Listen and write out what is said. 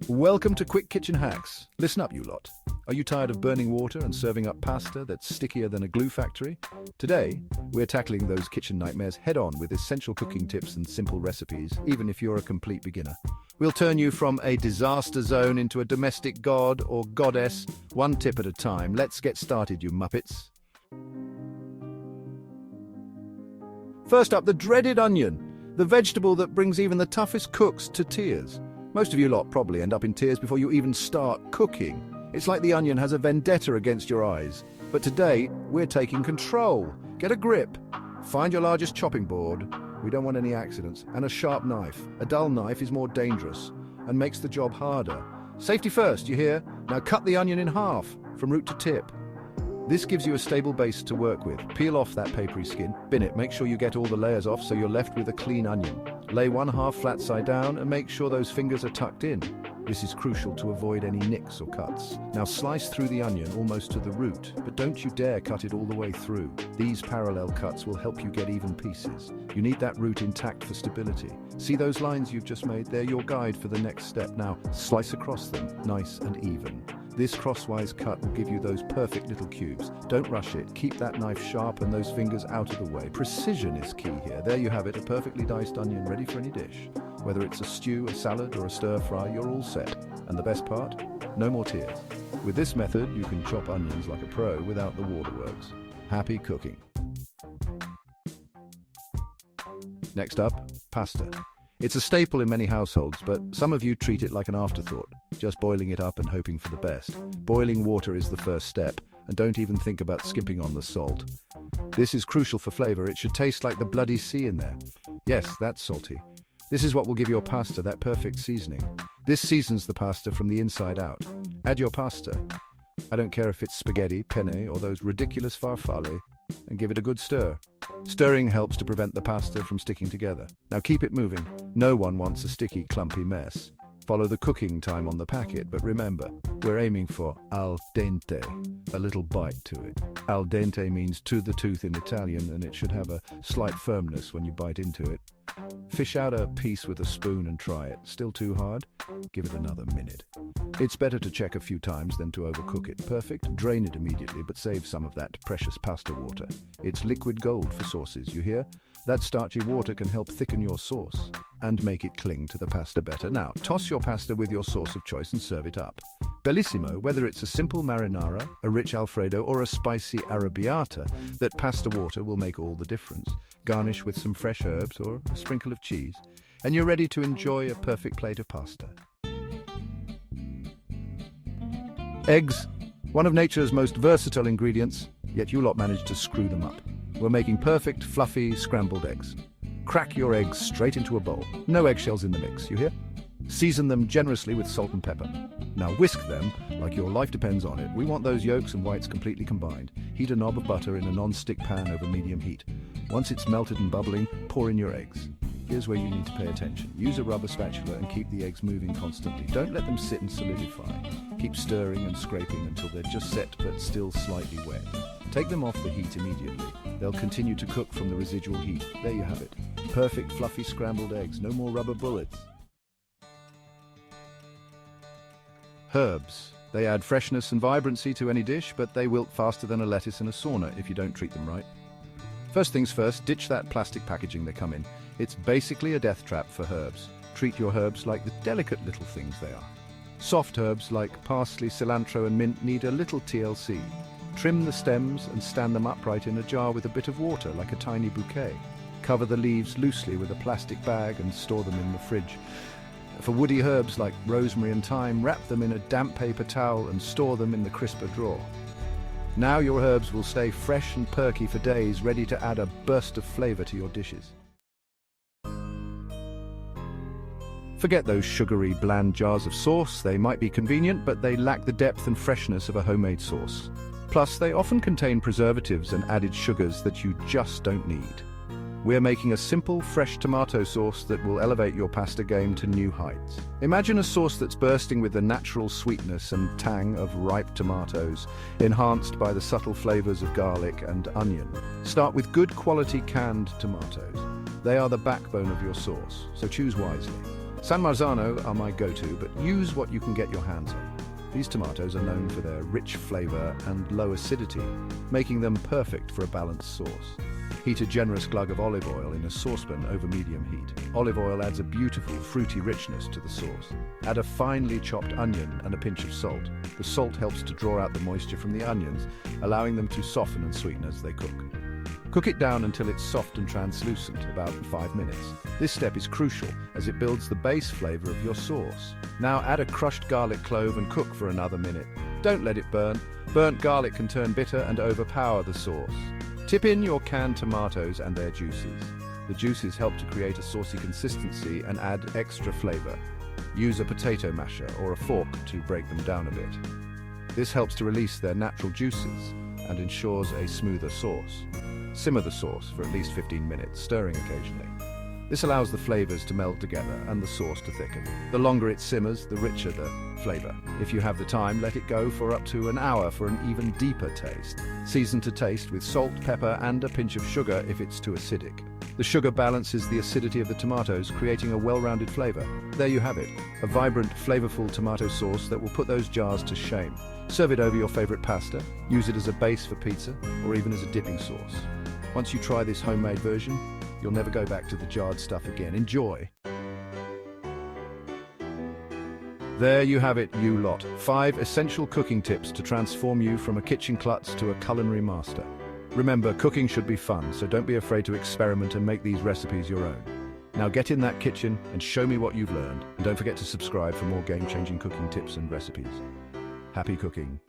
Welcome to Quick Kitchen Hacks. Listen up, you lot. Are you tired of burning water and serving up pasta that's stickier than a glue factory? Today, we're tackling those kitchen nightmares head-on with essential cooking tips and simple recipes, even if you're a complete beginner. We'll turn you from a disaster zone into a domestic god or goddess, one tip at a time. Let's get started, you muppets. First up, the dreaded onion, the vegetable that brings even the toughest cooks to tears. Most of you lot probably end up in tears before you even start cooking. It's like the onion has a vendetta against your eyes. But today, we're taking control. Get a grip. Find your largest chopping board. We don't want any accidents. And a sharp knife. A dull knife is more dangerous and makes the job harder. Safety first, you hear? Now cut the onion in half, from root to tip. This gives you a stable base to work with. Peel off that papery skin, bin it, make sure you get all the layers off so you're left with a clean onion. Lay one half flat side down and make sure those fingers are tucked in. This is crucial to avoid any nicks or cuts. Now slice through the onion almost to the root, but don't you dare cut it all the way through. These parallel cuts will help you get even pieces. You need that root intact for stability. See those lines you've just made? They're your guide for the next step. Now slice across them, nice and even. This crosswise cut will give you those perfect little cubes. Don't rush it. Keep that knife sharp and those fingers out of the way. Precision is key here. There you have it, a perfectly diced onion ready for any dish. Whether it's a stew, a salad, or a stir fry, you're all set. And the best part? No more tears. With this method, you can chop onions like a pro without the waterworks. Happy cooking. Next up, pasta. It's a staple in many households, but some of you treat it like an afterthought, just boiling it up and hoping for the best. Boiling water is the first step, and don't even think about skimping on the salt. This is crucial for flavor. It should taste like the bloody sea in there. Yes, that's salty. This is what will give your pasta that perfect seasoning. This seasons the pasta from the inside out. Add your pasta. I don't care if it's spaghetti, penne, or those ridiculous farfalle, and give it a good stir. Stirring helps to prevent the pasta from sticking together. Now keep it moving. No one wants a sticky, clumpy mess. Follow the cooking time on the packet, but remember, we're aiming for al dente, a little bite to it. Al dente means to the tooth in Italian, and it should have a slight firmness when you bite into it. Fish out a piece with a spoon and try it. Still too hard? Give it another minute. It's better to check a few times than to overcook it. Perfect? Drain it immediately, but save some of that precious pasta water. It's liquid gold for sauces, you hear? That starchy water can help thicken your sauce and make it cling to the pasta better. Now, toss your pasta with your sauce of choice and serve it up. Bellissimo, whether it's a simple marinara, a rich alfredo, or a spicy arrabbiata, that pasta water will make all the difference. Garnish with some fresh herbs or a sprinkle of cheese, and you're ready to enjoy a perfect plate of pasta. Eggs, one of nature's most versatile ingredients, yet you lot managed to screw them up. We're making perfect, fluffy, scrambled eggs. Crack your eggs straight into a bowl. No eggshells in the mix, you hear? Season them generously with salt and pepper. Now whisk them like your life depends on it. We want those yolks and whites completely combined. Heat a knob of butter in a non-stick pan over medium heat. Once it's melted and bubbling, pour in your eggs. Here's where you need to pay attention. Use a rubber spatula and keep the eggs moving constantly. Don't let them sit and solidify. Keep stirring and scraping until they're just set but still slightly wet. Take them off the heat immediately. They'll continue to cook from the residual heat. There you have it. Perfect fluffy scrambled eggs. No more rubber bullets. Herbs. They add freshness and vibrancy to any dish, but they wilt faster than a lettuce in a sauna if you don't treat them right. First things first, ditch that plastic packaging they come in. It's basically a death trap for herbs. Treat your herbs like the delicate little things they are. Soft herbs like parsley, cilantro, and mint need a little TLC. Trim the stems and stand them upright in a jar with a bit of water, like a tiny bouquet. Cover the leaves loosely with a plastic bag and store them in the fridge. For woody herbs like rosemary and thyme, wrap them in a damp paper towel and store them in the crisper drawer. Now your herbs will stay fresh and perky for days, ready to add a burst of flavor to your dishes. Forget those sugary, bland jars of sauce. They might be convenient, but they lack the depth and freshness of a homemade sauce. Plus, they often contain preservatives and added sugars that you just don't need. We're making a simple, fresh tomato sauce that will elevate your pasta game to new heights. Imagine a sauce that's bursting with the natural sweetness and tang of ripe tomatoes, enhanced by the subtle flavors of garlic and onion. Start with good quality canned tomatoes. They are the backbone of your sauce, so choose wisely. San Marzano are my go-to, but use what you can get your hands on. These tomatoes are known for their rich flavor and low acidity, making them perfect for a balanced sauce. Heat a generous glug of olive oil in a saucepan over medium heat. Olive oil adds a beautiful, fruity richness to the sauce. Add a finely chopped onion and a pinch of salt. The salt helps to draw out the moisture from the onions, allowing them to soften and sweeten as they cook. Cook it down until it's soft and translucent, about 5 minutes. This step is crucial as it builds the base flavor of your sauce. Now add a crushed garlic clove and cook for another minute. Don't let it burn. Burnt garlic can turn bitter and overpower the sauce. Tip in your canned tomatoes and their juices. The juices help to create a saucy consistency and add extra flavor. Use a potato masher or a fork to break them down a bit. This helps to release their natural juices and ensures a smoother sauce. Simmer the sauce for at least 15 minutes, stirring occasionally. This allows the flavors to meld together and the sauce to thicken. The longer it simmers, the richer the flavor. If you have the time, let it go for up to an hour for an even deeper taste. Season to taste with salt, pepper, and a pinch of sugar if it's too acidic. The sugar balances the acidity of the tomatoes, creating a well-rounded flavor. There you have it, a vibrant, flavorful tomato sauce that will put those jars to shame. Serve it over your favorite pasta, use it as a base for pizza, or even as a dipping sauce. Once you try this homemade version, you'll never go back to the jarred stuff again. Enjoy! There you have it, you lot. 5 essential cooking tips to transform you from a kitchen klutz to a culinary master. Remember, cooking should be fun, so don't be afraid to experiment and make these recipes your own. Now get in that kitchen and show me what you've learned. And don't forget to subscribe for more game-changing cooking tips and recipes. Happy cooking!